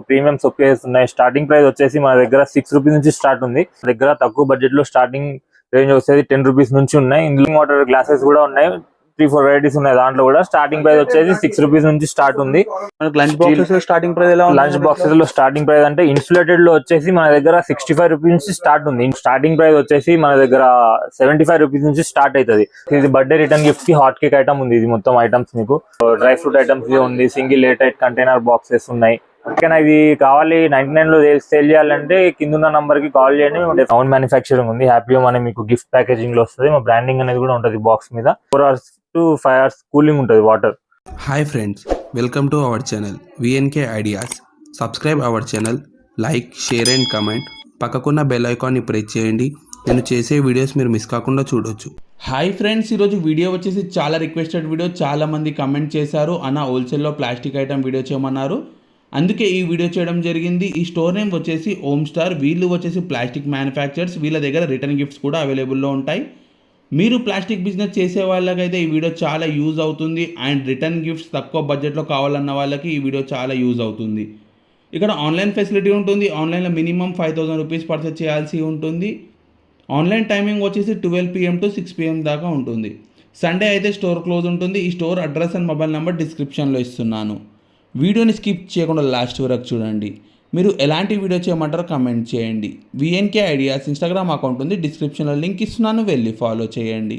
Premium showcases ఉన్నాయి. Starting price వచ్చేసి మన దగ్గర 6 రూపీస్ నుంచి స్టార్ట్ ఉంది. మన దగ్గర తక్కువ బడ్జెట్ లో స్టార్టింగ్ రేంజ్ వచ్చేసి 10 రూపీస్ నుంచి ఉన్నాయి. ఇందులో వాటర్ గ్లాసెస్ కూడా ఉన్నాయి. 3-4 వెరైటీస్ ఉన్నాయి. దాంట్లో కూడా స్టార్టింగ్ ప్రైస్ వచ్చేసి 6 రూపీస్ నుంచి స్టార్ట్ ఉంది. లంచ్ బాక్సెస్ స్టార్టింగ్ ప్రైస్ ఎలా ఉంది? లంచ్ బాక్సెస్ లో స్టార్టింగ్ ప్రైస్ అంటే ఇన్సులేటెడ్ లో వచ్చేసి మన దగ్గర 65 రూపీస్ నుంచి స్టార్ట్ ఉంది. స్టార్టింగ్ ప్రైస్ వచ్చేసి మన దగ్గర 75 రూపీస్ నుంచి స్టార్ట్ అవుతుంది. ఇది బర్త్డే రిటర్న్ గిఫ్ట్ కి హాట్ కేక్ ఐటమ్ ఉంది. ఇది మొత్తం ఐటమ్స్ మీకు డ్రై ఫ్రూట్ ఐటమ్స్ ఉంది. Single air tight container boxes ఉన్నాయి. ఓకేనా, ఇది కావాలి 99 లో సేల్ చేయాలంటే కింద ఉన్న నంబర్ కి కాల్ చేయండి. ఓన్ మ్యానుఫ్యాక్చరింగ్ ఉంది. హ్యాపీ హోమ్ అనే మీకు గిఫ్ట్ ప్యాకేజింగ్ లో వస్తుంది. మా బ్రాండింగ్ అనేది కూడా ఉంటుంది బాక్స్ మీద. 4 hours to 5 hours కూలింగ్ ఉంటుంది water. Hi friends, welcome to our channel VNK ideas. Subscribe our channel, like, share and comment. పక్కకున్న బెల్ ఐకాన్ని ప్రెస్ చేయండి. నేను చేసే వీడియోస్ మీరు మిస్ కాకుండా చూడొచ్చు. హాయ్ ఫ్రెండ్స్, ఈరోజు వీడియో వచ్చేసి చాలా రిక్వెస్టెడ్ వీడియో. చాలామంది కమెంట్ చేశారు, అన్న హోల్సేల్లో ప్లాస్టిక్ ఐటమ్ వీడియో చేయమన్నారు. అందుకే ఈ వీడియో చేయడం జరిగింది. ఈ స్టోర్ నేమ్ వచ్చేసి హోమ్స్టార్. వీళ్ళు వచ్చేసి ప్లాస్టిక్ మ్యానుఫ్యాక్చర్స్. వీళ్ళ దగ్గర రిటర్న్ గిఫ్ట్స్ కూడా అవైలబుల్లో ఉంటాయి. మీరు ప్లాస్టిక్ బిజినెస్ చేసే వాళ్ళకైతే ఈ వీడియో చాలా యూజ్ అవుతుంది. అండ్ రిటర్న్ గిఫ్ట్స్ తక్కువ బడ్జెట్లో కావాలన్న వాళ్ళకి ఈ వీడియో చాలా యూజ్ అవుతుంది. ఇక్కడ ఆన్లైన్ ఫెసిలిటీ ఉంటుంది. ఆన్లైన్లో మినిమం 5000 రూపీస్ పర్చేస్ చేయాల్సి ఉంటుంది. ఆన్లైన్ టైమింగ్ వచ్చేసి 12 PM to 6 PM దాకా ఉంటుంది. సండే అయితే స్టోర్ క్లోజ్ ఉంటుంది. ఈ store address and mobile number డిస్క్రిప్షన్లో ఇస్తున్నాను. వీడియోని స్కిప్ చేయకుండా లాస్ట్ వరకు చూడండి. మీరు ఎలాంటి వీడియో చేయమంటారో కమెంట్ చేయండి. VNK ఐడియాస్ ఇన్స్టాగ్రామ్ అకౌంట్ ఉంది, డిస్క్రిప్షన్లో లింక్ ఇస్తున్నాను, వెళ్ళి ఫాలో చేయండి.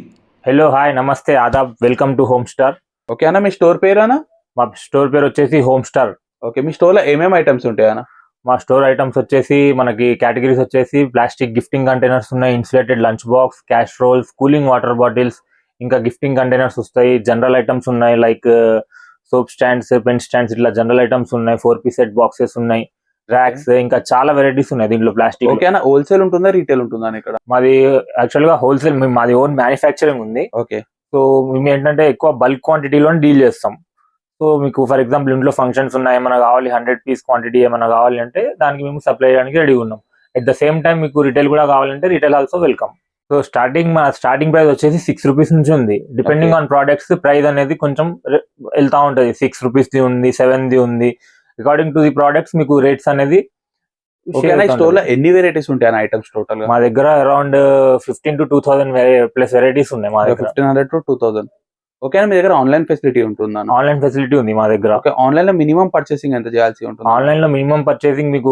హలో, హాయ్, నమస్తే, ఆదాబ్, welcome to home star. Okay అన్న, మీ స్టోర్ పేరు అన్న? మా స్టోర్ పేరు వచ్చేసి హోమ్ స్టార్. ఓకే, మీ స్టోర్ లో ఏమేమి ఐటమ్స్ ఉంటాయి అన్న? మా స్టోర్ ఐటమ్స్ వచ్చేసి మనకి కేటగిరీస్ వచ్చేసి ప్లాస్టిక్ గిఫ్టింగ్ కంటైనర్స్ ఉన్నాయి, insulated lunch box, casseroles, cooling water bottles, ఇంకా గిఫ్టింగ్ కంటైనర్స్ వస్తాయి. జనరల్ ఐటమ్స్ ఉన్నాయి, like soap stands, pen stands, ఇట్లా జనరల్ ఐటమ్స్ ఉన్నాయి. 4-piece సెట్ బాక్సెస్ ఉన్నాయి, ర్యాక్స్, ఇంకా చాలా వెరైటీస్ ఉన్నాయి దీంట్లో ప్లాస్టిక్. ఓకే అన్న, హోల్సేల్ ఉంటుందా రీటైల్ ఉంటుందా ఇక్కడ? మాది యాక్చువల్ గా హోల్సేల్. మాది ఓన్ మ్యానుఫ్యాక్చరింగ్ ఉంది. ఓకే, సో మేము ఏంటంటే ఎక్కువ బల్క్ క్వాంటిటీలో డీల్ చేస్తాం. సో మీకు ఫర్ ఎగ్జాంపుల్ ఇంట్లో ఫంక్షన్స్ ఉన్నాయి, ఏమైనా కావాలి 100 piece క్వాంటిటీ ఏమైనా కావాలి అంటే దానికి మేము సప్లై చేయడానికి రెడీ ఉన్నాం. అట్ ద సేమ్ టైం మీకు రిటైల్ కూడా కావాలంటే retail also welcome. So starting price వచ్చేసి 6 రూపీస్ నుంచి ఉంది. డిపెండింగ్ ఆన్ ప్రోడక్ట్స్ ప్రైస్ అనేది కొంచెం వెళ్తా ఉంటుంది. 6 రూపీస్ ది ఉంది, 7 ది ఉంది. అకార్డింగ్ టు ది ప్రోడక్ట్స్ మీకు రేట్స్ అనేది. స్టోర్ లో ఎన్ని వెరైటీస్ ఉంటాయి అన్న ఐటమ్స్ టోటల్ గా? మా దగ్గర అరౌండ్ 15 to 2000 ప్లస్ వెరైటీస్ ఉన్నాయి మా దగ్గర. 1500 to 2000. ఓకే అన్న, మీ దగ్గర ఆన్లైన్ ఫెసిలిటీ ఉంటుందా? ఆన్లైన్ ఫెసిలిటీ ఉంది మా దగ్గర. ఓకే, ఆన్లైన్ లో మినిమం పర్చేసింగ్ ఎంత చేయాల్సి ఉంటుంది? ఆన్లైన్ లో మినిమం పర్చేసింగ్ మీకు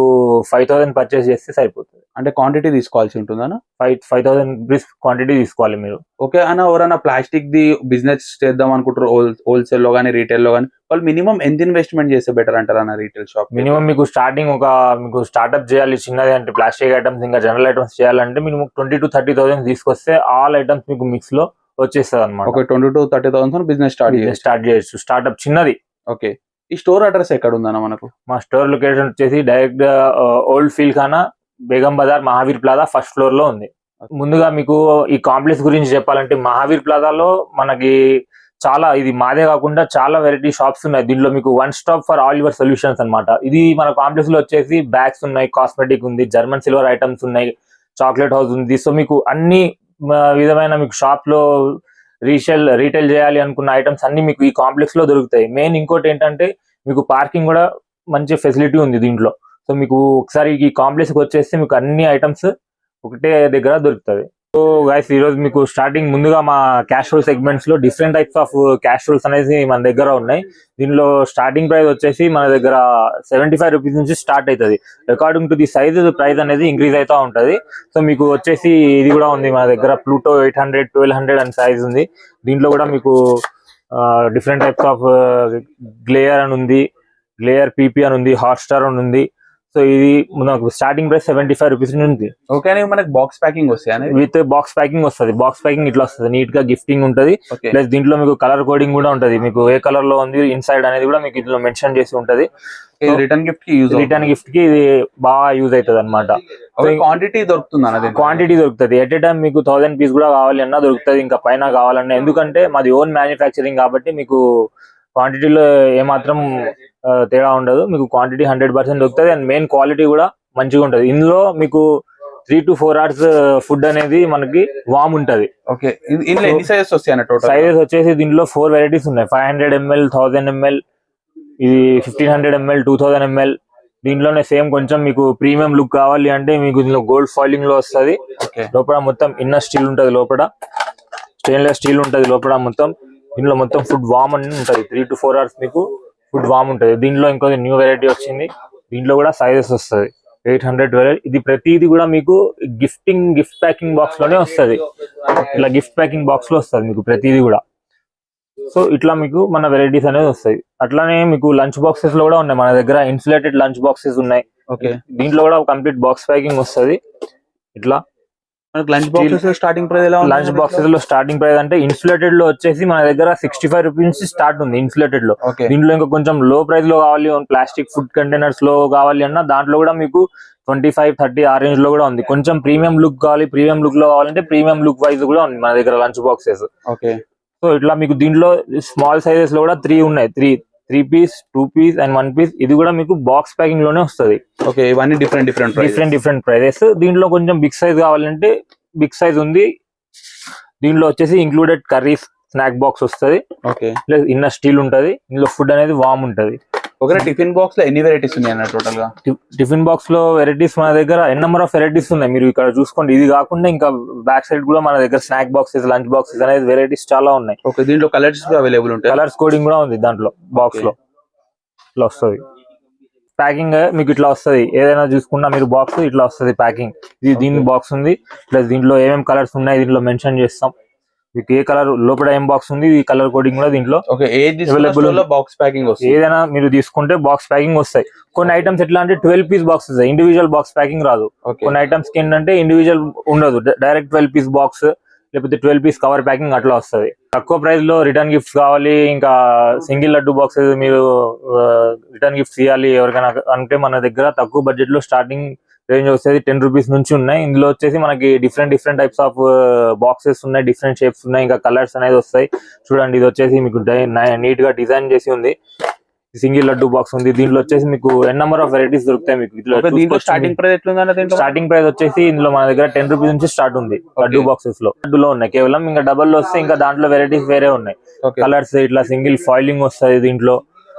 5000 పర్చేస్ చేస్తే సరిపోతుంది. అంటే క్వాంటిటీ తీసుకోవాల్సి ఉంటుందా? 5000 రూపీస్ క్వాంటిటీ తీసుకోవాలి మీరు. ఓకే అన్న, ఎవరైనా ప్లాస్టిక్ ది బిజినెస్ చేద్దాం అనుకుంటారు హోల్సేల్ లో కానీ రీటైల్ లో కానీ, వాళ్ళు మినిమం ఎంత ఇన్వెస్ట్మెంట్ చేస్తే బెటర్ అంటారు అన్న రీటైల్ షాప్? మినిమం మీకు స్టార్టింగ్ మీకు స్టార్ట్అప్ చేయాలి చిన్నది అంటే ప్లాస్టిక్ ఐటమ్స్ ఇంకా జనరల్ ఐటమ్స్ చేయాలంటే మినిమం 20 to 30,000 తీసుకొస్తే ఆల్ ఐటమ్స్ మీకు మిక్స్ లో వచ్చేస్తుంది అనమాట. ఓకే, 20 to 30,000 బిజినెస్ స్టార్ట్ చేయొచ్చు. స్టార్ట్అప్ చిన్నది. ఓకే, ఈ స్టోర్ అడ్రస్ ఎక్కడ ఉందన్న మనకు? మా స్టోర్ లొకేషన్ వచ్చేసి direct old Feelkhana, Begumbazar, Mahavir plaza first floor లో ఉంది. ముందుగా మీకు ఈ కాంప్లెక్స్ గురించి చెప్పాలంటే మహావీర్ ప్లాజాలో మనకి చాలా, ఇది మాదే కాకుండా చాలా వెరైటీ షాప్స్ ఉన్నాయి. దీనిలో మీకు one stop for all your solutions అనమాట. ఇది మన కాంప్లెక్స్ లో వచ్చేసి బ్యాగ్స్ ఉన్నాయి, కాస్మెటిక్ ఉంది, జర్మన్ సిల్వర్ ఐటమ్స్ ఉన్నాయి, చాక్లెట్ హౌస్ ఉంది. సో మీకు అన్ని విధమైన మీకు షాప్ లో రీటైల్ చేయాలి అనుకున్న ఐటమ్స్ అన్ని మీకు ఈ కాంప్లెక్స్ లో దొరుకుతాయి. మెయిన్ ఇంకోటి ఏంటంటే మీకు పార్కింగ్ కూడా మంచి ఫెసిలిటీ ఉంది దీంట్లో. సో మీకు ఒకసారి ఈ కాంప్లెక్స్ కి వచ్చేస్తే మీకు అన్ని ఐటమ్స్ ఒకటే దగ్గర దొరుకుతుంది. సో గైస్, ఈ రోజు మీకు స్టార్టింగ్ ముందుగా మా క్యాష్ రోల్ సెగ్మెంట్స్ లో different types of casseroles అనేది మన దగ్గర ఉన్నాయి. దీనిలో స్టార్టింగ్ ప్రైస్ వచ్చేసి మన దగ్గర 75 రూపీస్ నుంచి స్టార్ట్ అవుతుంది. According to the size price అనేది ఇంక్రీజ్ అవుతా ఉంటది. సో మీకు వచ్చేసి ఇది కూడా ఉంది మన దగ్గర, ప్లూటో 800, 1200 అని సైజ్ ఉంది. దీంట్లో కూడా మీకు డిఫరెంట్ టైప్స్ ఆఫ్ గ్లేయర్ అని ఉంది, గ్లేయర్ PP అని ఉంది, హాట్ స్టార్ అని ఉంది. సో ఇది మనకు స్టార్టింగ్ ప్రైస్ 75 రూపీస్ ఉంది. ఓకే, మనకి బాక్స్ ప్యాకింగ్ వస్తాయి? విత్ బాక్స్ ప్యాకింగ్ వస్తుంది. బాక్స్ ప్యాకింగ్ ఇట్లా వస్తుంది, నీట్ గా గిఫ్టింగ్ ఉంటది. ప్లస్ దీంట్లో మీకు కలర్ కోడింగ్ కూడా ఉంటది. మీకు ఏ కలర్ లో ఉంది ఇన్సైడ్ అనేది కూడా మీకు ఇందులో మెన్షన్ చేసి ఉంటది. రిటర్న్ గిఫ్ట్ కి ఇది బాగా యూజ్ అవుతుంది అనమాట. క్వాంటిటీ దొరుకుతుంది? క్వాంటిటీ దొరుకుతుంది. ఎట్ ఏ టైం మీకు 1000 పీస్ కూడా కావాలి అన్నా దొరుకుతుంది, ఇంకా పైన కావాలన్నా. ఎందుకంటే మాది ఓన్ మ్యానుఫ్యాక్చరింగ్ కాబట్టి మీకు క్వాంటిటీలో ఏమాత్రం తేడా ఉండదు. మీకు క్వాంటిటీ 100% దొరుకుతుంది. అండ్ మెయిన్ క్వాలిటీ కూడా మంచిగా ఉంటది. ఇందులో మీకు 3 to 4 hours ఫుడ్ అనేది మనకి వామ్ ఉంటది. ఓకే, ఇందులో ఎన్ని సైజెస్ వస్తాయి? టోటల్ సైజెస్ వచ్చేసి దీనిలో 4 వెరైటీస్ ఉన్నాయి. 500 ml, 1000 ml, ఇది 1500 ml, 2000 ml, దీంట్లోనే సేమ్ కొంచెం మీకు ప్రీమియం లుక్ కావాలి అంటే మీకు దీనిలో గోల్డ్ ఫాయిలింగ్ లో వస్తుంది. లోపల మొత్తం ఇన్నర్ స్టీల్ ఉంటది, లోపల స్టెయిన్లెస్ స్టీల్ ఉంటది లోపల మొత్తం. దీనిలో మొత్తం ఫుడ్ వామ్ అని ఉంటది, 3 to 4 hours మీకు ఫుడ్ వామ్ ఉంటది. దీంట్లో ఇంకో న్యూ వెరైటీ వచ్చింది, దీంట్లో కూడా సైజెస్ వస్తుంది 800 వెరైటీ. ఇది ప్రతిది కూడా మీకు గిఫ్ట్ ప్యాకింగ్ బాక్స్ లోనే వస్తుంది. ఇట్లా గిఫ్ట్ ప్యాకింగ్ బాక్స్ లో వస్తుంది మీకు ప్రతిది కూడా. సో ఇట్లా మీకు మన వెరైటీస్ అనేది వస్తాయి. అట్లానే మీకు లంచ్ బాక్సెస్ లో కూడా ఉన్నాయి మన దగ్గర, ఇన్సులేటెడ్ లంచ్ బాక్సెస్ ఉన్నాయి. దీంట్లో కూడా కంప్లీట్ బాక్స్ ప్యాకింగ్ వస్తుంది. ఇట్లా లంచ్ బాక్సెస్ స్టార్టింగ్ ప్రైస్ ఎలా? లంచ్ బాక్సెస్ లో స్టార్టింగ్ ప్రైస్ అంటే ఇన్సులేటెడ్ లో వచ్చేసి మన దగ్గర 65 రూపీస్ స్టార్ట్ ఉంది ఇన్సులేటెడ్ లో. దీంట్లో ఇంకా కొంచెం లో ప్రైస్ లో కావాలి, ప్లాస్టిక్ ఫుడ్ కంటైనర్స్ లో కావాలి అన్న దాంట్లో కూడా మీకు 25-30 ఆ రేంజ్ లో కూడా ఉంది. కొంచెం ప్రీమియం లుక్ కావాలి, ప్రీమియం లుక్ లో కావాలంటే ప్రీమియం లుక్ వైజ్ కూడా ఉంది మన దగ్గర లంచ్ బాక్సెస్. సో ఇట్లా మీకు దీంట్లో స్మాల్ సైజెస్ లో కూడా 3 ఉన్నాయి, 3 పీస్, 2 పీస్ అండ్ 1 పీస్. ఇది కూడా మీకు బాక్స్ ప్యాకింగ్ లోనే వస్తుంది. ఇవన్నీ డిఫరెంట్ ప్రైజెస్. దీంట్లో కొంచెం బిగ్ సైజ్ కావాలంటే బిగ్ సైజ్ ఉంది. దీంట్లో వచ్చేసి ఇంక్లూడెడ్ కర్రీస్ స్నాక్ బాక్స్ వస్తుంది, ప్లస్ ఇన్నర్ స్టీల్ ఉంటది. ఇందులో ఫుడ్ అనేది వామ్ ఉంటది. టిఫిన్ బాక్స్ లో ఎన్ని వెరైటీస్ ఉన్నాయి టోటల్ గా? టిఫిన్ బాక్స్ లో వెరైటీస్ మన దగ్గర నెంబర్ ఆఫ్ వెరైటీస్ ఉన్నాయి, మీరు ఇక్కడ చూసుకోండి. ఇది కాకుండా ఇంకా బ్యాక్ సైడ్ కూడా మన దగ్గర స్నాక్ బాక్సెస్, లంచ్ బాక్సెస్ అనేది వెరైటీస్ చాలా ఉన్నాయి. దీంట్లో కలర్స్ అవైలబుల్ ఉంటాయి, కలర్స్ కోడింగ్ కూడా ఉంది దాంట్లో బాక్స్ లో. ఇట్లా వస్తుంది ప్యాకింగ్ మీకు, ఇట్లా వస్తుంది. ఏదైనా చూసుకున్నా మీరు బాక్స్ ఇట్లా వస్తుంది ప్యాకింగ్. ఇది దీని బాక్స్ ఉంది, ప్లస్ దీంట్లో ఏమేమి కలర్స్ ఉన్నాయి దీంట్లో మెన్షన్ చేస్తాం. మీకు ఏ కలర్ లోపల ఏం బాక్స్ ఉంది, ఈ కలర్ కోడింగ్ కూడా దీంట్లో బాక్స్ ప్యాకింగ్. ఏదైనా మీరు తీసుకుంటే బాక్స్ ప్యాకింగ్ వస్తాయి. కొన్ని ఐటమ్స్ ఎట్లా అంటే 12 పీస్ బాక్స్ వస్తాయి, ఇండివిజువల్ బాక్స్ ప్యాకింగ్ రాదు. కొన్ని ఐటమ్స్ కి ఏంటంటే ఇండివిజువల్ ఉండదు, డైరెక్ట్ 12 పీస్ బాక్స్ లేకపోతే 12 పీస్ కవర్ ప్యాకింగ్ అట్లా వస్తుంది. తక్కువ ప్రైస్ లో రిటర్న్ గిఫ్ట్స్ కావాలి, ఇంకా సింగిల్ లడ్డు బాక్సెస్ మీరు రిటర్న్ గిఫ్ట్స్ ఇవ్వాలి ఎవరికైనా అంటే మన దగ్గర తక్కువ బడ్జెట్ లో స్టార్టింగ్ రేంజ్ వచ్చేది 10 రూపీస్ నుంచి ఉన్నాయి. ఇందులో వచ్చేసి మనకి డిఫరెంట్ టైప్స్ ఆఫ్ బాక్సెస్ ఉన్నాయి, డిఫరెంట్ షేప్స్ ఉన్నాయి, ఇంకా కలర్స్ అనేది వస్తాయి. చూడండి, ఇది వచ్చేసి మీకు నీట్ గా డిజైన్ చేసి ఉంది. సింగిల్ లడ్డు బాక్స్ ఉంది. దీంట్లో వచ్చేసి మీకు నెంబర్ ఆఫ్ వెరైటీస్ దొరుకుతాయి మీకు. స్టార్టింగ్ ప్రైస్ వచ్చేసి ఇందులో మన దగ్గర 10 రూపీస్ నుంచి స్టార్ట్ ఉంది లడ్డు బాక్సెస్ లో. లడ్డులో ఉన్నాయి కేవలం, ఇంకా డబల్ లో వస్తే ఇంకా దాంట్లో వెరైటీస్ వేరే ఉన్నాయి. కలర్స్ ఇట్లా సింగిల్ ఫాయిలింగ్ వస్తుంది దీంట్లో.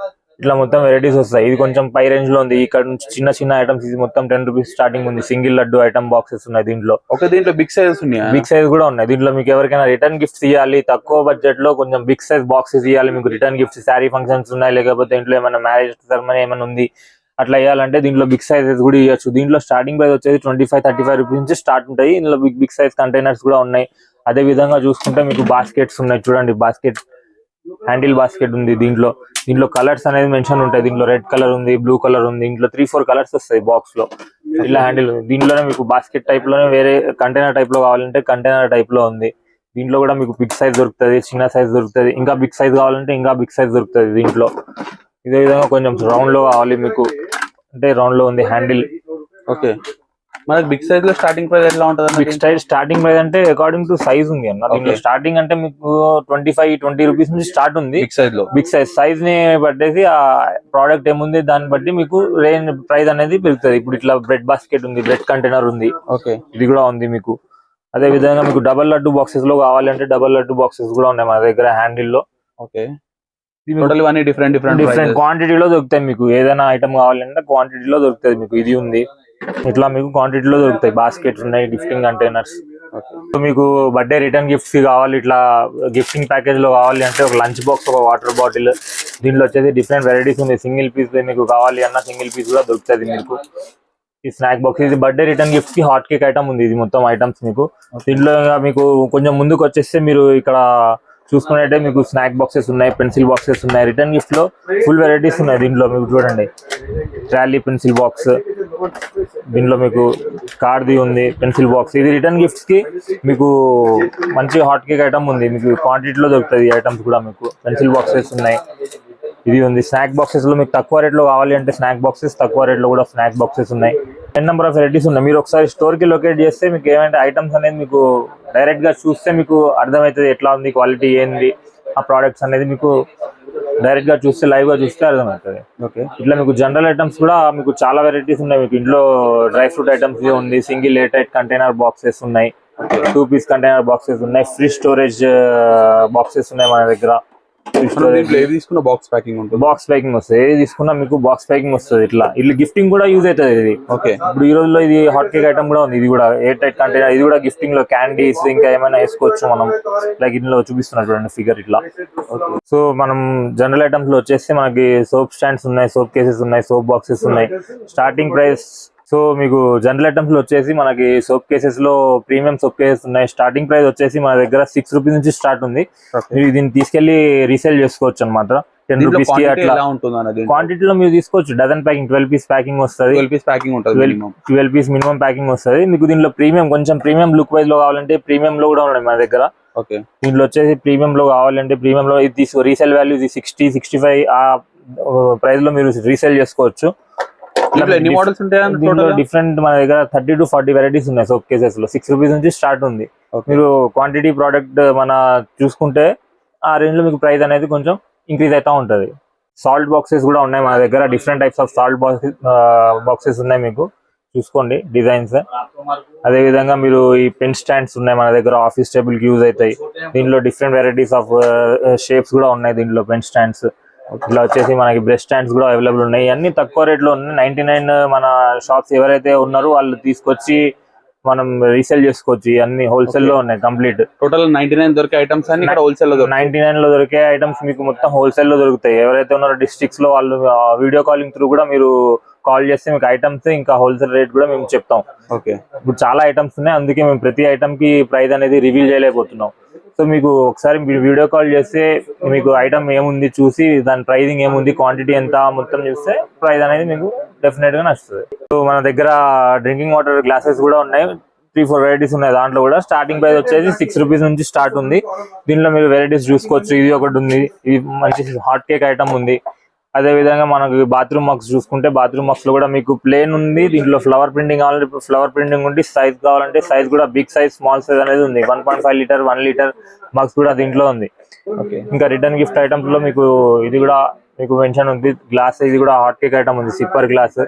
ఇట్లా మొత్తం వెరైటీస్ వస్తాయి. ఇది కొంచెం పై రేంజ్ లో ఉంది. ఇక్కడ నుంచి చిన్న ఐటమ్స్ ఇది మొత్తం 10 రూపీస్ స్టార్టింగ్ ఉంది. సింగిల్ లడ్డు ఐటమ్ బాక్సెస్ ఉన్నాయి దీంట్లో. దీంట్లో బిగ్ సైజ్ ఉన్నాయి, బిగ్ సైజ్ కూడా ఉన్నాయి. దీంట్లో మీకు ఎవరికైనా రిటర్న్ గిఫ్ట్స్ ఇవ్వాలి, తక్కువ బడ్జెట్ లో కొంచెం బిగ్ సైజ్ బాక్సెస్ ఇవ్వాలి మీకు, రిటర్న్ గిఫ్ట్స్, శారీ ఫంక్షన్స్ ఉన్నాయి, లేకపోతే ఇంట్లో ఏమైనా మ్యారేజ్ సెరమనీ ఏమైనా ఉంది అట్లా ఇవ్వాలంటే దీంట్లో బిగ్ సైజెస్ కూడా ఇవ్వచ్చు. దీంట్లో స్టార్టింగ్ ప్రైస్ వచ్చేసి 25-35 రూపీస్ నుంచి స్టార్ట్ ఉంటాయి. ఇందులో బిగ్ సైజ్ కంటైనర్స్ కూడా ఉన్నాయి. అదే విధంగా చూసుకుంటే మీకు బాస్కెట్స్ ఉన్నాయి. చూడండి, బాస్కెట్ హ్యాండిల్ బాస్కెట్ ఉంది. దీంట్లో కలర్స్ అనేది మెన్షన్ ఉంటాయి. దీంట్లో రెడ్ కలర్ ఉంది, బ్లూ కలర్ ఉంది. ఇంట్లో 3-4 కలర్స్ వస్తాయి బాక్స్ లో. ఇలా హ్యాండిల్ దీంట్లోనే మీకు బాస్కెట్ టైప్ లోనే వేరే కంటైనర్ టైప్ లో కావాలంటే కంటైనర్ టైప్ లో ఉంది. దీంట్లో కూడా మీకు బిగ్ సైజ్ దొరుకుతుంది, చిన్న సైజ్ దొరుకుతుంది, ఇంకా బిగ్ సైజ్ కావాలంటే ఇంకా బిగ్ సైజ్ దొరుకుతుంది దీంట్లో. ఇదే విధంగా కొంచెం రౌండ్ లో కావాలి మీకు అంటే రౌండ్ లో ఉంది హ్యాండిల్. మనకి బిగ్ సైజ్ లో స్టార్టింగ్ ప్రైస్ ఎట్లా ఉంటుంది? బిగ్ సైజ్ స్టార్టింగ్ ప్రైస్ అంటే అకార్డింగ్ టు సైజ్ ఉంది అన్న. దీంట్లో స్టార్టింగ్ అంటే మీకు 25-20 రూపీస్ నుంచి స్టార్ట్ ఉంది బిగ్ సైజ్ ని బట్టేసి ఆ ప్రోడక్ట్ ఏముంది దాన్ని బట్టి మీకు రేంజ్ ప్రైస్ అనేది పెరుగుతుంది. ఇప్పుడు ఇట్లా బ్రెడ్ బాస్కెట్ ఉంది, బ్రెడ్ కంటైనర్ ఉంది, ఇది కూడా ఉంది మీకు. అదే విధంగా మీకు డబల్ లడ్డు బాక్సెస్ లో కావాలంటే డబల్ లడ్డు బాక్సెస్ కూడా ఉన్నాయి మన దగ్గర హ్యాండిల్ లో. డిఫరెంట్ క్వాంటిటీలో దొరుకుతాయి మీకు. ఏదైనా ఐటమ్ కావాలంటే క్వాంటిటీలో దొరుకుతుంది మీకు. ఇది ఉంది, ఇట్లా మీకు క్వాంటిటీలో దొరుకుతాయి. బాస్కెట్స్ ఉన్నాయి, గిఫ్టింగ్ కంటైనర్స్. మీకు బర్త్డే రిటర్న్ గిఫ్ట్స్ కావాలి, ఇట్లా గిఫ్టింగ్ ప్యాకేజ్ లో కావాలి అంటే ఒక లంచ్ బాక్స్, ఒక వాటర్ బాటిల్. దీంట్లో వచ్చేసి డిఫరెంట్ వెరైటీస్ ఉంది. సింగిల్ పీస్ మీకు కావాలి అన్న సింగిల్ పీస్ కూడా దొరుకుతుంది మీకు. ఈ స్నాక్ బాక్స్ ఇది బర్త్డే రిటర్న్ గిఫ్ట్ కి హాట్ కేక్ ఐటమ్ ఉంది. ఇది మొత్తం ఐటమ్స్ మీకు. దీంట్లో మీకు కొంచెం ముందుకు వచ్చేస్తే మీరు ఇక్కడ చూసుకున్నట్టే మీకు స్నాక్ బాక్సెస్ ఉన్నాయి, పెన్సిల్ బాక్సెస్ ఉన్నాయి. రిటర్న్ గిఫ్ట్ లో ఫుల్ వెరైటీస్ ఉన్నాయి దీంట్లో మీకు. చూడండి, ట్రాలీ పెన్సిల్ బాక్స్, దీంట్లో మీకు కార్ది ఉంది పెన్సిల్ బాక్స్. ఇది రిటర్న్ గిఫ్ట్స్ కి మీకు మంచి హాట్ కేక్ ఐటమ్ ఉంది మీకు. క్వాంటిటీలో దొరుకుతుంది ఈ ఐటమ్స్ కూడా మీకు. పెన్సిల్ బాక్సెస్ ఉన్నాయి, ఇది ఉంది. స్నాక్ బాక్సెస్ లో మీకు తక్కువ రేట్ లో కావాలి అంటే స్నాక్ బాక్సెస్, తక్కువ రేట్ లో కూడా స్నాక్ బాక్సెస్ ఉన్నాయి. నెంబర్ ఆఫ్ వెరైటీస్ ఉన్నాయి. మీరు ఒకసారి స్టోర్ కి లొకేట్ చేస్తే మీకు ఏమంటే ఐటమ్స్ అనేది మీకు డైరెక్ట్ గా చూస్తే మీకు అర్థమవుతుంది ఎట్లా ఉంది, క్వాలిటీ ఏంది, ఆ ప్రోడక్ట్స్ అనేది మీకు డైరెక్ట్ గా చూస్తే, లైవ్ గా చూస్తే అర్థమవుతుంది. ఇట్లా మీకు జనరల్ ఐటమ్స్ కూడా మీకు చాలా వెరైటీస్ ఉన్నాయి మీకు. ఇంట్లో డ్రై ఫ్రూట్ ఐటమ్స్ ఉంది, single air tight container boxes ఉన్నాయి, 2 పీస్ కంటైనర్ బాక్సెస్ ఉన్నాయి, ఫ్రీ స్టోరేజ్ బాక్సెస్ ఉన్నాయి మన దగ్గర. తీసుకున్న బాక్స్ ప్యాకింగ్ ఉంటుంది, బాక్స్ ప్యాకింగ్ వస్తుంది. ఏది తీసుకున్నా మీకు బాక్స్ ప్యాకింగ్ వస్తుంది. ఇట్లా గిఫ్టింగ్ కూడా యూజ్ అవుతుంది ఇది. ఓకే, ఇప్పుడు ఈ రోజుల్లో ఇది హాట్ కేక్ ఐటమ్ కూడా ఉంది. ఇది కూడా ఎయిర్ టైట్ కంటైనర్. ఇది కూడా గిఫ్టింగ్ లో క్యాండీస్ ఇంకా ఏమైనా వేసుకోవచ్చు మనం. లైక్ ఇందులో చూపిస్తున్నారు చూడండి ఫిగర్ ఇట్లా. సో మనం జనరల్ ఐటమ్స్ లో వచ్చేసి మనకి సోప్ స్టాండ్స్ ఉన్నాయి, సోప్ కేసెస్ ఉన్నాయి, సోప్ బాక్సెస్ ఉన్నాయి. స్టార్టింగ్ ప్రైస్ సో మీకు జనరల్ ఐటమ్స్ లో వచ్చేసి మనకి సోప్ కేసెస్ లో ప్రీమియం సోప్ కేసెస్ ఉన్నాయి. స్టార్టింగ్ ప్రైస్ వచ్చేసి మన దగ్గర 6 రూపీస్ నుంచి స్టార్ట్ ఉంది. మీరు దీన్ని తీసుకెళ్లి రీసేల్ చేసుకోవచ్చు అనమాట. 10 రూపీస్ కి అట్లా. క్వాంటిటీలో మీరు తీసుకోవచ్చు. డజన్ ప్యాకింగ్ 12 పీస్ ప్యాకింగ్ వస్తుంది. 12 పీస్ మినిమం ప్యాకింగ్ వస్తుంది మీకు. దీనిలో ప్రీమియం కొంచెం ప్రీమియం లుక్ వైజ్ లో కావాలంటే ప్రీమియం లో కూడా ఉన్నాయి మన దగ్గర. దీంట్లో వచ్చేసి ప్రీమియం లో కావాలంటే ప్రీమియం లో ఇది రీసేల్ వాల్యూ ఇది 60-65 ఆ ప్రైస్ లో మీరు రీసేల్ చేసుకోవచ్చు. ఎన్ని మోడల్స్ ఉంటాయి? డిఫరెంట్ మన దగ్గర 30 to 40 వెరైటీస్ ఉన్నాయి సోప్ కేసెస్ లో. 6 రూపీస్ నుంచి స్టార్ట్ ఉంది. మీరు క్వాంటిటీ ప్రోడక్ట్ మన చూసుకుంటే ఆ రేంజ్ లో మీకు ప్రైస్ అనేది కొంచెం ఇంక్రీజ్ అవుతా ఉంటది. సాల్ట్ బాక్సెస్ కూడా ఉన్నాయి మన దగ్గర. Different types of salt boxes ఉన్నాయి మీకు. చూసుకోండి డిజైన్స్. అదే విధంగా మీరు ఈ పెన్ స్టాండ్స్ ఉన్నాయి మన దగ్గర. ఆఫీస్ టేబుల్ కి యూజ్ అవుతాయి. దీంట్లో డిఫరెంట్ వెరైటీస్ ఆఫ్ షేప్స్ కూడా ఉన్నాయి దీంట్లో పెన్ స్టాండ్స్. ఇట్లా వచ్చేసి మనకి బ్రష్ స్టాండ్స్ కూడా అవైలబుల్ ఉన్నాయి. అన్ని తక్కువ రేట్ లో ఉన్నాయి. 99 మన షాప్స్ ఎవరైతే ఉన్నారో వాళ్ళు తీసుకొచ్చి మనం రీసేల్ చేసుకోవచ్చు. అన్ని హోల్సేల్ లో ఉన్నాయి కంప్లీట్. టోటల్ 99 దొరికే ఐటమ్స్ అన్ని ఇక్కడ హోల్సేల్ లో 99 లో దొరికే ఐటమ్స్ మీకు మొత్తం హోల్సేల్ లో దొరుకుతాయి. ఎవరైతే ఉన్నారో డిస్ట్రిక్ట్స్ లో వాళ్ళు వీడియో కాలింగ్ త్రూ కూడా మీరు కాల్ చేస్తే మీకు ఐటమ్స్ ఇంకా హోల్సేల్ రేట్ కూడా మేము చెప్తాం. ఓకే, ఇప్పుడు చాలా ఐటమ్స్ ఉన్నాయి. అందుకే మేము ప్రతి ఐటమ్ కి ప్రైస్ అనేది రివీల్ చేయలేకపోతున్నాం. సో మీకు ఒకసారి మీరు వీడియో కాల్ చేస్తే మీకు ఐటమ్ ఏముంది చూసి దాని ప్రైజింగ్ ఏముంది, క్వాంటిటీ ఎంత మొత్తం చూస్తే ప్రైస్ అనేది మీకు డెఫినెట్ గా నచ్చుతుంది. సో మన దగ్గర డ్రింకింగ్ వాటర్ గ్లాసెస్ కూడా ఉన్నాయి. 3-4 వెరైటీస్ ఉన్నాయి. దాంట్లో కూడా స్టార్టింగ్ ప్రైస్ వచ్చేసి 6 రూపీస్ నుంచి స్టార్ట్ ఉంది. దీంట్లో మీరు వెరైటీస్ చూసుకోవచ్చు. ఇది ఒకటి ఉంది. ఇది మంచి హాట్ కేక్ ఐటమ్ ఉంది. అదే విధంగా మనకు బాత్రూమ్ మగ్స్ చూసుకుంటే బాత్రూమ్ మగ్స్ లో కూడా మీకు ప్లేన్ ఉంది. దీంట్లో ఫ్లవర్ ప్రింటింగ్ కావాలంటే ఫ్లవర్ ప్రింటింగ్ ఉంది. సైజ్ కావాలంటే సైజ్ కూడా బిగ్ సైజ్, స్మాల్ సైజ్ అనేది ఉంది. 1.5 లీటర్ 1 లీటర్ మగ్స్ కూడా దీంట్లో ఉంది. ఇంకా రిటర్న్ గిఫ్ట్ ఐటమ్స్ లో మీకు ఇది కూడా మీకు మెన్షన్ ఉంది. గ్లాస్ ఇది కూడా హాట్ కేక్ ఐటమ్ ఉంది. Sipper glass.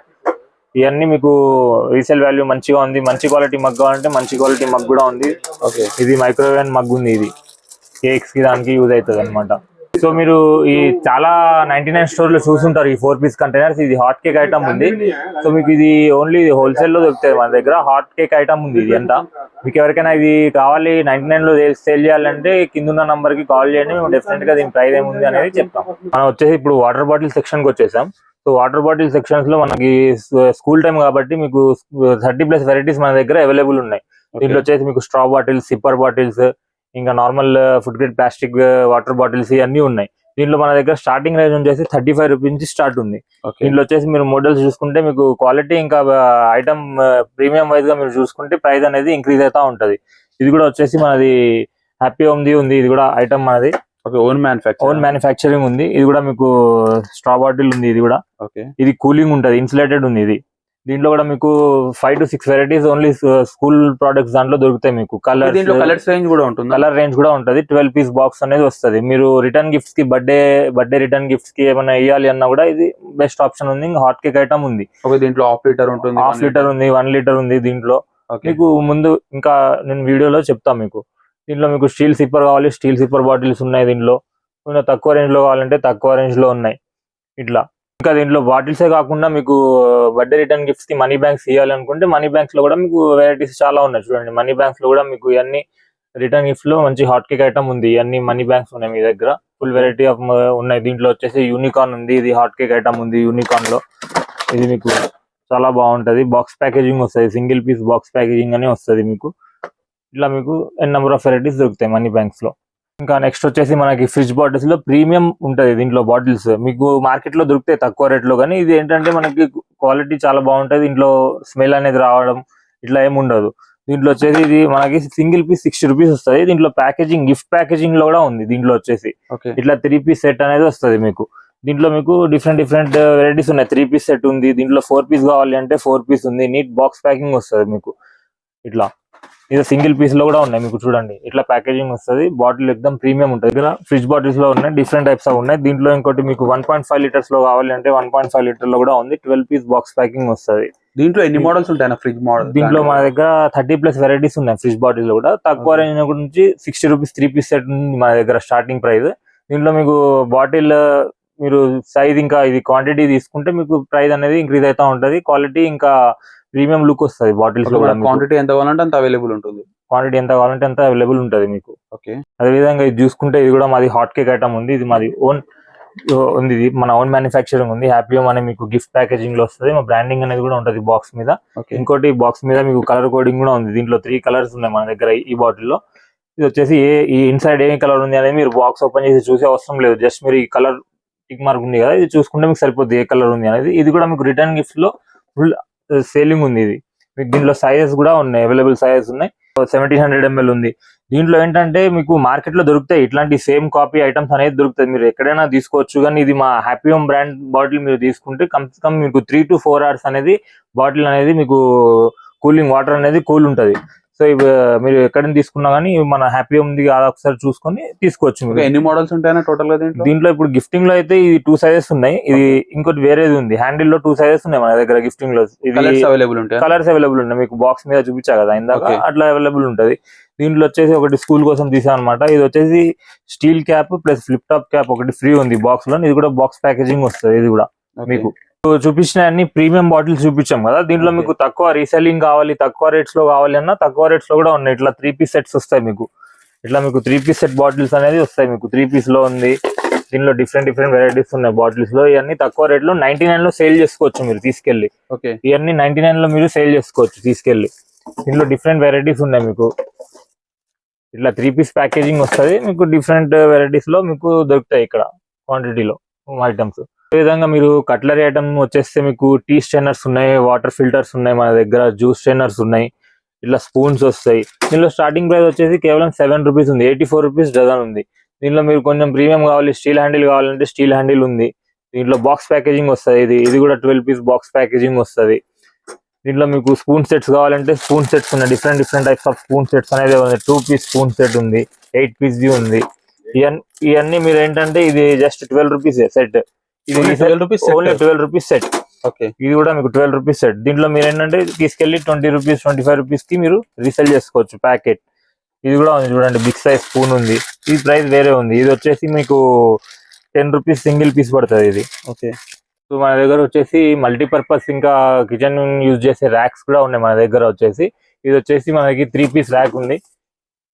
ఇవన్నీ మీకు రీసేల్ వాల్యూ మంచిగా ఉంది. మంచి క్వాలిటీ మగ్ కావాలంటే మంచి క్వాలిటీ మగ్ కూడా ఉంది. ఇది మైక్రోవేవ్ మగ్ ఉంది. ఇది కేక్స్ కి దానికి యూజ్ అవుతుంది అనమాట. సో మీరు ఈ చాలా 99 స్టోర్ లో చూసుంటారు ఈ 4 పీస్ కంటైనర్స్. ఇది హాట్ కేక్ ఐటమ్ ఉంది. సో మీకు ఇది ఓన్లీ హోల్సేల్ లో దొరుకుతుంది మన దగ్గర. హాట్ కేక్ ఐటమ్ ఉంది. ఇది ఎంత మీకు ఎవరికైనా ఇది కావాలి 99 లో సేల్ చేయాలంటే కింద ఉన్న నంబర్ కి కాల్ చేయండి. మేము డెఫినెట్ గా దీని ప్రైస్ ఏముంది అనేది చెప్తాం. మనం వచ్చేసి ఇప్పుడు వాటర్ బాటిల్ సెక్షన్ కి వచ్చేసాం. సో వాటర్ బాటిల్ సెక్షన్స్ లో మనకి స్కూల్ టైం కాబట్టి మీకు 30+ వెరైటీస్ మన దగ్గర అవైలబుల్ ఉన్నాయి. దీంట్లో వచ్చేసి మీకు స్ట్రా బాటిల్స్, సిప్పర్ బాటిల్స్, ఇంకా normal food grade plastic water bottles ఇవన్నీ ఉన్నాయి. దీంట్లో మన దగ్గర స్టార్టింగ్ రేంజ్ వచ్చేసి 35 రూపీస్ నుంచి స్టార్ట్ ఉంది. దీంట్లో వచ్చేసి మీరు మోడల్స్ చూసుకుంటే మీకు క్వాలిటీ ఇంకా ఐటమ్ ప్రీమియం వైజ్ గా మీరు చూసుకుంటే ప్రైస్ అనేది ఇంక్రీజ్ అవుతా ఉంటది. ఇది కూడా వచ్చేసి మనది హ్యాపీ హోమ్ ది ఉంది. ఇది కూడా ఐటమ్ మనది ఓన్ మ్యానుఫ్యాక్చరింగ్ ఉంది. ఇది కూడా మీకు స్ట్రా బాటిల్ ఉంది. ఇది కూడా ఇది కూలింగ్ ఉంటది, ఇన్సులేటెడ్ ఉంది. ఇది దీంట్లో కూడా మీకు 5 to 6 varieties only school products దాంట్లో దొరుకుతాయి. మీకు కలర్ రేంజ్ కూడా ఉంటుంది. 12 పీస్ బాక్స్ అనేది వస్తుంది. మీరు రిటర్న్ గిఫ్ట్స్ కి బర్త్డే రిటర్న్ గిఫ్ట్స్ కి ఏమైనా వేయాలి అన్నా కూడా ఇది బెస్ట్ ఆప్షన్ ఉంది. హాట్ కేక్ ఐటమ్ ఉంది. దీంట్లో హాఫ్ లీటర్ ఉంటుంది, 1 లీటర్ ఉంది. దీంట్లో మీకు ముందు ఇంకా నేను వీడియోలో చెప్తాను మీకు. దీంట్లో మీకు స్టీల్ సిప్పర్ కావాలి, స్టీల్ సిప్పర్ బాటిల్స్ ఉన్నాయి. దీంట్లో తక్కువ రేంజ్ లో కావాలంటే తక్కువ రేంజ్ లో ఉన్నాయి. ఇట్లా ఇంకా దీంట్లో బాటిల్సే కాకుండా మీకు బర్త్డే రిటర్న్ గిఫ్ట్స్ కి మనీ బ్యాంక్స్ ఇవ్వాలనుకుంటే మనీ బ్యాంక్స్ లో కూడా మీకు వెరైటీస్ చాలా ఉన్నాయి. చూడండి మనీ బ్యాంక్స్ లో కూడా మీకు ఇవన్నీ రిటర్న్ గిఫ్ట్ లో మంచి హాట్ కేక్ ఐటమ్ ఉంది. ఇవన్నీ మనీ బ్యాంక్స్ ఉన్నాయి మీ దగ్గర. ఫుల్ వెరైటీ ఆఫ్ ఉన్నాయి. దీంట్లో వచ్చేసి యూనికార్న్ ఉంది. ఇది హాట్ కేక్ ఐటమ్ ఉంది యూనికార్న్ లో. ఇది మీకు చాలా బాగుంటది. బాక్స్ ప్యాకేజింగ్ వస్తుంది. సింగిల్ పీస్ బాక్స్ ప్యాకేజింగ్ అని వస్తుంది మీకు. ఇట్లా మీకు నెంబర్ ఆఫ్ వెరైటీస్ దొరుకుతాయి మనీ బ్యాంక్స్ లో. ఇంకా నెక్స్ట్ వచ్చేసి మనకి ఫ్రిడ్జ్ బాటిల్స్ లో ప్రీమియం ఉంటది. దీంట్లో బాటిల్స్ మీకు మార్కెట్ లో దొరుకుతాయి తక్కువ రేట్ లో, కానీ ఇది ఏంటంటే మనకి క్వాలిటీ చాలా బాగుంటది. దీంట్లో స్మెల్ అనేది రావడం ఇట్లా ఏమి ఉండదు. దీంట్లో వచ్చేసి ఇది మనకి సింగిల్ పీస్ 60 రూపీస్ వస్తుంది. దీంట్లో ప్యాకేజింగ్ గిఫ్ట్ ప్యాకేజింగ్ లో కూడా ఉంది. దీంట్లో వచ్చేసి ఇట్లా 3 పీస్ సెట్ అనేది వస్తుంది మీకు. దీంట్లో మీకు డిఫరెంట్ వెరైటీస్ ఉన్నాయి. 3 పీస్ సెట్ ఉంది. దీంట్లో 4 పీస్ కావాలి అంటే 4 పీస్ ఉంది. నీట్ బాక్స్ ప్యాకింగ్ వస్తుంది మీకు. ఇట్లా ఇది సింగిల్ పీస్ లో కూడా ఉన్నాయి మీకు. చూడండి ఇట్లా ప్యాకేజింగ్ వస్తుంది. బాటిల్ ఎక్దమ్ ప్రీమియం ఉంటుంది. ఇక్కడ ఫ్రిడ్జ్ బాటిల్స్ లో ఉన్నాయి. డిఫరెంట్ టైప్స్ ఆఫ్ ఉన్నాయి. దీంట్లో ఇంకోటి మీకు 1.5 లీటర్స్ లో కావాలి అంటే 1.5 లీటర్ లో కూడా ఉంది. 12 పీస్ బాక్స్ ప్యాకింగ్ వస్తుంది. దీంట్లో ఎన్ని మోడల్స్ ఉంటాయి ఫ్రిడ్జ్ మోడల్? దీంట్లో మన దగ్గర 30+ వెరైటీస్ ఉన్నాయి ఫ్రిడ్జ్ బాటిల్ లో కూడా. తక్కువ రేంజ్ నుంచి 60 రూపీస్ 3 పీస్ సెట్ ఉంది మన దగ్గర స్టార్టింగ్ ప్రైస్. దీంట్లో మీకు బాటిల్ మీరు సైజ్ ఇంకా ఇది క్వాంటిటీ తీసుకుంటే మీకు ప్రైస్ అనేది ఇంక్రీజ్ అవుతా ఉంటది. క్వాలిటీ ఇంకా ప్రీమియం లుక్ వస్తుంది బాటిల్స్ లో కూడా. క్వాంటిటీ ఎంత కావాలంటే అంత అవైలబుల్ ఉంటుంది. క్వాంటిటీ ఎంత కావాలంటే అంత అవైలబుల్ ఉంటుంది మీకు. ఓకే. అదే విధంగా ఇది చూసుకుంటే ఇది కూడా మాది హాట్ కేక్ ఐటమ్ ఉంది. ఇది మాది ఓన్ ఉంది, ఇది మన ఓన్ మ్యానుఫ్యాక్చరింగ్ ఉంది. హ్యాపీ హోమ్ అనే మీకు గిఫ్ట్ ప్యాకేజింగ్ లో వస్తుంది. మా బ్రాండింగ్ అనేది కూడా ఉంటుంది బాక్స్ మీద. ఇంకోటి బాక్స్ మీద మీకు కలర్ కోడింగ్ కూడా ఉంది. దీంట్లో 3 కలర్స్ ఉన్నాయి మన దగ్గర ఈ బాటిల్ లో. ఇది వచ్చేసి ఈ ఇన్సైడ్ ఏ కలర్ ఉంది అనేది మీరు బాక్స్ ఓపెన్ చేసి చూసే అవసరం లేదు. జస్ట్ మీరు ఈ కలర్ టిక్ మార్క్ ఉంది కదా, ఇది చూసుకుంటే మీకు సరిపోద్ది ఏ కలర్ ఉంది అనేది. ఇది కూడా మీకు రిటర్న్ గిఫ్ట్ లో ఫుల్ సేలింగ్ ఉంది. ఇది మీకు దీంట్లో సైజెస్ కూడా ఉన్నాయి, అవైలబుల్ సైజెస్ ఉన్నాయి. 1700 ml ఉంది. దీంట్లో ఏంటంటే మీకు మార్కెట్ లో దొరుకుతాయి ఇట్లాంటి సేమ్ కాపీ ఐటమ్స్ అనేది దొరుకుతాయి, మీరు ఎక్కడైనా తీసుకోవచ్చు. కానీ ఇది మా హ్యాపీ హోమ్ బ్రాండ్ బాటిల్ మీరు తీసుకుంటే కమ్ మీకు 3 to 4 hours అనేది బాటిల్ అనేది మీకు కూలింగ్ వాటర్ అనేది కూల్ ఉంటది. సో ఇవి మీరు ఎక్కడైనా తీసుకున్నా కానీ మన హ్యాపీ హోమ్ ది ఒకసారి చూసుకొని తీసుకోవచ్చు. మీకు ఎన్ని మోడల్స్ ఉంటాయన్నా టోటల్ గా దీంట్లో ఇప్పుడు గిఫ్టింగ్ లో అయితే ఇది 2 సైజెస్ ఉన్నాయి. ఇది ఇంకోటి వేరేది ఉంది, హ్యాండిల్ లో 2 సైజెస్ ఉన్నాయి మన దగ్గర గిఫ్టింగ్ లో. ఇది కలర్స్ అవైలబుల్ ఉన్నాయి, మీకు బాక్స్ మీద చూపించా కదా ఇందాక, అట్లా అవైలబుల్ ఉంటది. దీంట్లో వచ్చేసి ఒకటి స్కూల్ కోసం తీసా అనమాట. ఇది వచ్చేసి steel cap plus flip top cap ఒకటి ఫ్రీ ఉంది బాక్స్ లో. ఇది కూడా బాక్స్ ప్యాకేజింగ్ వస్తుంది. ఇది కూడా మీకు చూపించిన అన్ని ప్రీమియం బాటిల్స్ చూపించాం కదా. దీంట్లో మీకు తక్కువ రీసెల్లింగ్ కావాలి, తక్కువ రేట్స్ లో కావాలి అన్నా తక్కువ రేట్స్ లో కూడా ఉన్నాయి. ఇట్లా 3 piece సెట్స్ వస్తాయి మీకు. ఇట్లా మీకు 3 piece సెట్ బాటిల్స్ అనేది వస్తాయి మీకు. 3 piece లో ఉంది. దీనిలో డిఫరెంట్ వెరైటీస్ ఉన్నాయి బాటిల్స్ లో. ఇవన్నీ తక్కువ రేట్ లో 99 లో సేల్ చేసుకోవచ్చు మీరు తీసుకెళ్లి. ఇవన్నీ 99 లో మీరు సేల్ చేసుకోవచ్చు తీసుకెళ్లి. దీనిలో డిఫరెంట్ వెరైటీస్ ఉన్నాయి మీకు. ఇట్లా 3 piece ప్యాకేజింగ్ వస్తుంది మీకు. డిఫరెంట్ వెరైటీస్ లో మీకు దొరుకుతాయి ఇక్కడ క్వాంటిటీలో ఐటమ్స్. ఈ విధంగా మీరు కట్లరీ ఐటమ్ వచ్చేస్తే మీకు టీ స్ట్రైనర్స్ ఉన్నాయి, వాటర్ ఫిల్టర్స్ ఉన్నాయి మన దగ్గర, జ్యూస్ స్ట్రైనర్స్ ఉన్నాయి, ఇట్లా స్పూన్స్ వస్తాయి. దీనిలో స్టార్టింగ్ ప్రైస్ వచ్చేసి కేవలం 7 rupees ఉంది. 84 rupees డజన్ ఉంది. దీనిలో మీరు కొంచెం ప్రీమియం కావాలి, స్టీల్ హ్యాండిల్ కావాలంటే స్టీల్ హ్యాండిల్ ఉంది. దీంట్లో బాక్స్ ప్యాకేజింగ్ వస్తుంది. ఇది కూడా 12 piece బాక్స్ ప్యాకేజింగ్ వస్తుంది. దీంట్లో మీకు స్పూన్ సెట్స్ కావాలంటే స్పూన్ సెట్స్ ఉన్నాయి. Different types half spoon sets అనేది ఉంది. 2 piece స్పూన్ సెట్ ఉంది, 8 piece ఉంది. ఇవన్నీ మీరు ఏంటంటే ఇది జస్ట్ 12 rupees సెట్. ఇది ఓన్లీ 12 rupees సెట్. ఇది కూడా మీకు 12 rupees సెట్. దీంట్లో మీరు ఏంటంటే తీసుకెళ్లి 20 rupees 25 rupees కి మీరు రీసెల్ చేసుకోవచ్చు ప్యాకెట్. ఇది కూడా ఉంది చూడండి, బిగ్ సైజ్ స్పూన్ ఉంది. ఈ ప్రైస్ వేరే ఉంది. ఇది వచ్చేసి మీకు 10 rupees సింగిల్ పీస్ పడుతుంది ఇది. సో మన దగ్గర వచ్చేసి మల్టీపర్పస్ ఇంకా కిచెన్ యూజ్ చేసే ర్యాక్స్ కూడా ఉన్నాయి మన దగ్గర వచ్చేసి. ఇది వచ్చేసి మనకి 3 piece ర్యాక్ ఉంది.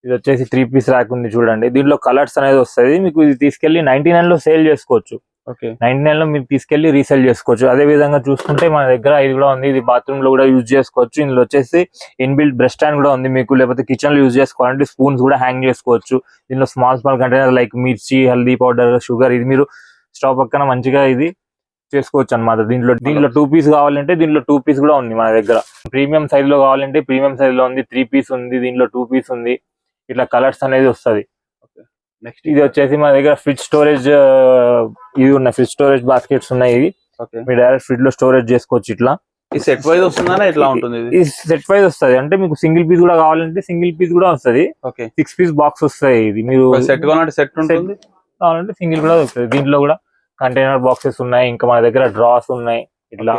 ఇది వచ్చేసి 3 piece ర్యాక్ ఉంది చూడండి. దీంట్లో కలర్స్ అనేది వస్తుంది మీకు. ఇది తీసుకెళ్లి 99 లో సేల్ చేసుకోవచ్చు. 99 లో మీరు తీసుకెళ్లి రీసెల్ చేసుకోవచ్చు. అదే విధంగా చూసుకుంటే మన దగ్గర ఇది కూడా ఉంది. ఇది బాత్రూమ్ లో కూడా యూజ్ చేసుకోవచ్చు. ఇందులో వచ్చేసి ఇన్బిల్ట్ బ్రష్ స్టాండ్ కూడా ఉంది మీకు. లేకపోతే కిచెన్ లో యూజ్ చేసుకోవాలంటే స్పూన్స్ కూడా హ్యాంగ్ చేసుకోవచ్చు. దీనిలో స్మాల్ కంటైనర్ లైక్ మిర్చి, హల్దీ పౌడర్, షుగర్, ఇది మీరు స్టవ్ పక్కన మంచిగా ఇది చేసుకోవచ్చు అనమాట. దీంట్లో 2 piece కావాలంటే దీంట్లో 2 piece కూడా ఉంది మన దగ్గర. ప్రీమియం సైజ్ లో కావాలంటే ప్రీమియం సైజ్ లో ఉంది. 3 piece ఉంది, దీంట్లో 2 piece ఉంది. ఇట్లా కలర్స్ అనేది వస్తుంది. నెక్స్ట్ ఇది వచ్చేసి మన దగ్గర ఫ్రిడ్జ్ స్టోరేజ్ ఇది ఉన్నాయి. ఫ్రిడ్జ్ స్టోరేజ్ బాస్కెట్స్ ఉన్నాయి. ఇది మీరు డైరెక్ట్ ఫ్రిడ్జ్ లో స్టోరేజ్ చేసుకోవచ్చు. ఇట్లా సెట్ వైజ్ వస్తుందా ఎట్లా ఉంటుంది? ఇది సెట్ వైజ్ వస్తుంది. అంటే మీకు సింగిల్ పీస్ కూడా కావాలంటే సింగిల్ పీస్ కూడా వస్తుంది. 6 piece బాక్స్ వస్తాయి. ఇది మీరు సెట్ కావాలంటే సింగిల్ కూడా వస్తుంది. దీంట్లో కూడా కంటైనర్ బాక్సెస్ ఉన్నాయి. ఇంకా మన దగ్గర డ్రాస్ ఉన్నాయి. ఇట్లా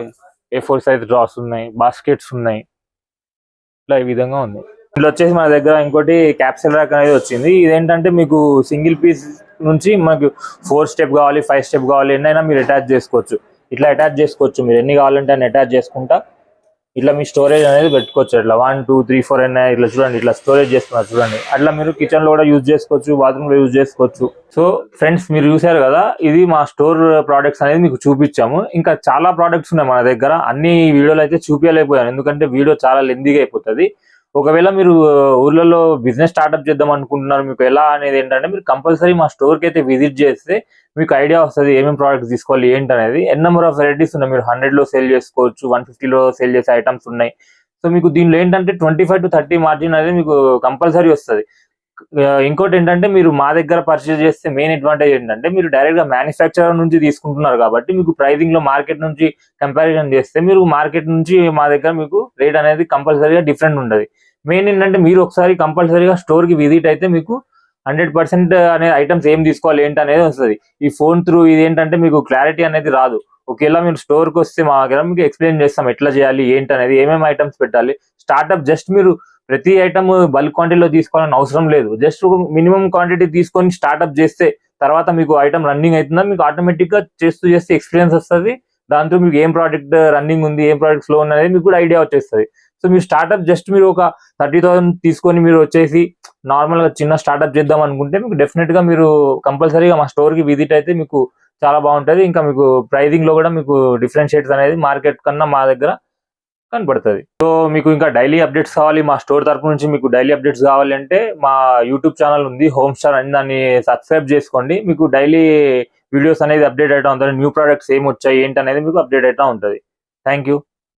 A4 size డ్రాస్ ఉన్నాయి, బాస్కెట్స్ ఉన్నాయి. ఇట్లా ఈ విధంగా ఉంది. ఇందులో వచ్చేసి మన దగ్గర ఇంకోటి క్యాప్సూల్ ర్యాక్ అనేది వచ్చింది. ఇదేంటంటే మీకు సింగిల్ పీస్ నుంచి మనకు 4 step కావాలి, 5 step కావాలి, ఎన్నైనా మీరు అటాచ్ చేసుకోవచ్చు. ఇట్లా అటాచ్ చేసుకోవచ్చు. మీరు ఎన్ని కావాలంటే అన్ని అటాచ్ చేసుకుంటా ఇట్లా మీ స్టోరేజ్ అనేది పెట్టుకోవచ్చు. ఇట్లా 1 2 3 4 అన్న ఇట్లా చూడండి, ఇట్లా స్టోరేజ్ చేస్తున్నారు చూడండి. అట్లా మీరు కిచెన్ లో కూడా యూజ్ చేసుకోవచ్చు, బాత్రూమ్ లో యూజ్ చేసుకోవచ్చు. సో ఫ్రెండ్స్, మీరు చూసారు కదా, ఇది మా స్టోర్ ప్రోడక్ట్స్ అనేది మీకు చూపించాము. ఇంకా చాలా ప్రోడక్ట్స్ ఉన్నాయి మన దగ్గర. అన్ని వీడియోలు అయితే చూపించలేకపోయాను, ఎందుకంటే వీడియో చాలా లెందీగా అయిపోతుంది. ఒకవేళ మీరు ఊర్లలో బిజినెస్ స్టార్ట్అప్ చేద్దాం అనుకుంటున్నారు, మీకు ఎలా అనేది ఏంటంటే మీరు కంపల్సరీ మా స్టోర్కి అయితే విజిట్ చేస్తే మీకు ఐడియా వస్తుంది ఏమేమి ప్రోడక్ట్స్ తీసుకోవాలి ఏంటి అనేది. ఎన్ నెంబర్ ఆఫ్ వెరైటీస్ ఉన్నాయి. మీరు 100 లో సేల్ చేసుకోవచ్చు, 150 లో సేల్ చేసే ఐటమ్స్ ఉన్నాయి. సో మీకు దీనిలో ఏంటంటే 25 to 30 మార్జిన్ అనేది మీకు కంపల్సరీ వస్తుంది. ఇంకోటి ఏంటంటే మీరు మా దగ్గర పర్చేజ్ చేస్తే మెయిన్ అడ్వాంటేజ్ ఏంటంటే మీరు డైరెక్ట్ గా మ్యానుఫ్యాక్చరర్ నుంచి తీసుకుంటున్నారు కాబట్టి మీకు ప్రైసింగ్ లో మార్కెట్ నుంచి కంపారిజన్ చేస్తే మీరు మార్కెట్ నుంచి మా దగ్గర మీకు రేట్ అనేది కంపల్సరీగా డిఫరెంట్ ఉంటుంది. మెయిన్ ఏంటంటే మీరు ఒకసారి కంపల్సరీగా స్టోర్ కి విజిట్ అయితే మీకు 100% అనే ఐటమ్స్ ఏం తీసుకోవాలి ఏంటి అనేది వస్తుంది. ఈ ఫోన్ త్రూ ఇది ఏంటంటే మీకు క్లారిటీ అనేది రాదు. ఒకేలా మీరు స్టోర్ కి వస్తే మా దగ్గర మీకు ఎక్స్ప్లెయిన్ చేస్తాం ఎట్లా చేయాలి ఏంటి అనేది, ఏమేమి ఐటమ్స్ పెట్టాలి. స్టార్ట్అప్ జస్ట్ మీరు ప్రతి ఐటమ్ బల్క్ క్వాంటిటీలో తీసుకోవాలని అవసరం లేదు. జస్ట్ మినిమం క్వాంటిటీ తీసుకొని స్టార్ట్అప్ చేస్తే తర్వాత మీకు ఐటమ్ రన్నింగ్ అవుతుందా మీకు ఆటోమేటిక్ గా చేస్తూ చేస్తే ఎక్స్పీరియన్స్ వస్తుంది. దాంతో మీకు ఏం ప్రోడక్ట్ రన్నింగ్ ఉంది ఏం ప్రోడక్ట్ స్లో ఉన్నది మీకు కూడా ఐడియా వచ్చేస్తుంది. సో మీరు స్టార్ట్అప్ జస్ట్ మీరు ఒక 30,000 తీసుకొని మీరు వచ్చేసి నార్మల్ గా చిన్న స్టార్ట్అప్ చేద్దాం అనుకుంటే మీకు డెఫినెట్ గా మీరు కంపల్సరీగా మా స్టోర్ కి విజిట్ అయితే మీకు చాలా బాగుంటది. ఇంకా మీకు ప్రైజింగ్ లో కూడా మీకు డిఫరెన్షియేట్స్ అనేది మార్కెట్ కన్నా మా దగ్గర కనబడుతుంది. సో మీకు ఇంకా డైలీ అప్డేట్స్ కావాలి మా స్టోర్ తరపు నుంచి మీకు డైలీ అప్డేట్స్ కావాలి అంటే మా యూట్యూబ్ ఛానల్ ఉంది హోమ్స్టార్ అని, దాన్ని సబ్స్క్రైబ్ చేసుకోండి. మీకు డైలీ వీడియోస్ అనేది అప్డేట్ అవుతా ఉంటుంది. న్యూ ప్రోడక్ట్స్ ఏమి వచ్చాయి ఏంటి అనేది మీకు అప్డేట్ అవుతా ఉంటుంది. Thank you.